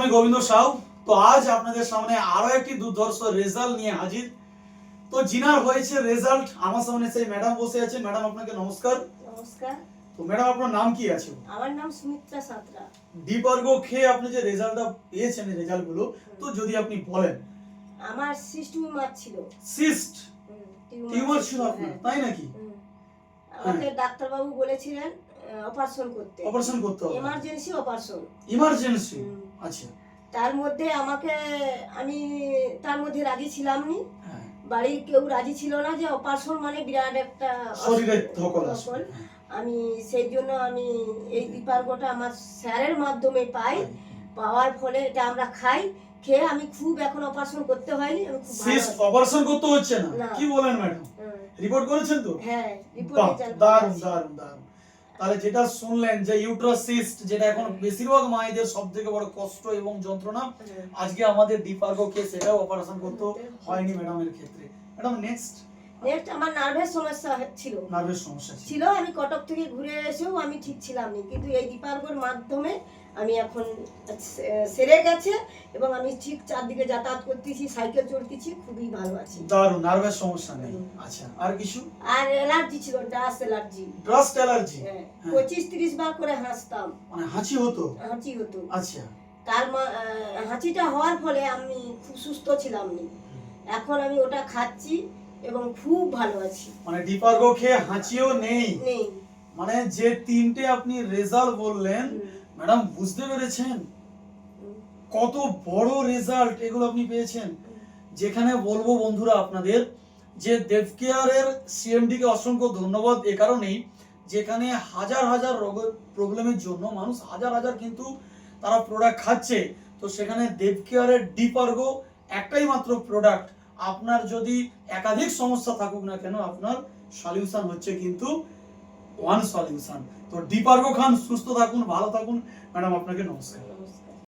আমি গোবিন্দ সাউ। তো আজ আপনাদের সামনে আরো একটি দুর্ধর্ষ রেজাল্ট নিয়ে হাজির। তো জিনার হয়েছে রেজাল্ট, আমার সামনে সেই ম্যাডাম বসে আছেন। ম্যাডাম আপনাকে নমস্কার। নমস্কার। তো ম্যাডাম আপনার নাম কি আছে? আমার নাম সুমিত্রা সাঁতরা। ডিপার্গো খেয়ে আপনি যে রেজাল্টটা পেয়েছেন, এই রেজাল্টগুলো তো যদি আপনি বলেন। আমার সিস্ট টিউমার ছিল। সিস্ট টিউমার ছিল আপনার, তাই নাকি? আমাকে ডাক্তারবাবু বলেছিলেন অপারেশন করতে। অপারেশন করতে হবে, এমার্জেন্সি অপারেশন। ইমার্জেন্সি, আচ্ছা। তার মধ্যে আমি তার মধ্যে রাজি ছিলাম নি। হ্যাঁ। বাড়ির কেউ রাজি ছিল না যে অপারেশন মানে বিরাট একটা শরীরের ধকল আসবে। আমি সেই জন্য আমি এই ডিপার্গোটা আমার স্যারের মাধ্যমে পাই। পাওয়ার ফলে এটা আমরা খাই, খেয়ে আমি খুব এখন অপারেশন করতে হয়নি, আমি খুব ভালো সিস্ট আছি। অপারেশন করতে হচ্ছে না, না। কি বলেন ম্যাডাম? রিপোর্ট করেছেন তো? হ্যাঁ, বাহ, রিপোর্টে জানতে দারুণ পারছি। দারুণ দারুণ। তাহলে যেটা শুনলেন যে ইউট্রাস সিস্ট, যেটা এখন বেশিরভাগ মায়েদের সবথেকে বড় কষ্ট এবং যন্ত্রণা, আজকে আমাদের ডিপার্গো কে সেটাও অপারেশন করতে হয়নি ম্যাডামের ক্ষেত্রে। ম্যাডাম নেক্সট আমার নার্ভের সমস্যা ছিল। নার্ভের সমস্যা ছিল, আমি কটক থেকে ঘুরে এসেও আমি ঠিক ছিলাম না, কিন্তু এই ডিপার্গোর মাধ্যমে আমি এখন সেরে গেছে এবং আমি ঠিক চারদিকে যাতায়াত করতেছি, সাইকেল চড়তেছি, খুবই ভালো আছি। দারুণ, নার্ভের সমস্যা নেই। আচ্ছা, আর কিছু? আর অ্যালার্জি ছিল, ডাস্ট অ্যালার্জি। Dust allergy? 25-30 বার করে হাসতাম, মানে হাঁচি হতো? হাঁচি হতো। আচ্ছা। হাঁচিটা হওয়ার ফলে আমি খুব সুস্থ ছিলাম না, এখন আমি ওটা খাচ্ছি এবং খুব ভালো আছি। মানে ডিপার্গো খেয়ে হাঁচিও নেই? নেই। মানে যে তিনটে আপনি রেজাল্ট বললেন ম্যাডাম, বুঝতে পেরেছেন কত বড় রেজাল্ট এগুলো আপনি পেয়েছেন? যেখানে বলবো বন্ধুরা আপনাদের যে দেবকেয়ারের সিএমডি কে অসংখ্য ধন্যবাদ এ কারণেই, যেখানে হাজার হাজার প্রবলেমের জন্য মানুষ হাজার হাজার কিন্তু তারা প্রোডাক্ট খাচ্ছে, তো সেখানে দেবকেয়ারের ডিপার্গো একটাই মাত্র প্রোডাক্ট। আপনার যদি একাধিক সমস্যা থাকুক না কেন, আপনার সলিউশন হচ্ছে কিন্তু ওয়ান সলিউশন। তো ডিপার্গো খান, সুস্থ থাকুন, ভালো থাকুন। ম্যাডাম আপনাকে নমস্কার। নমস্কার।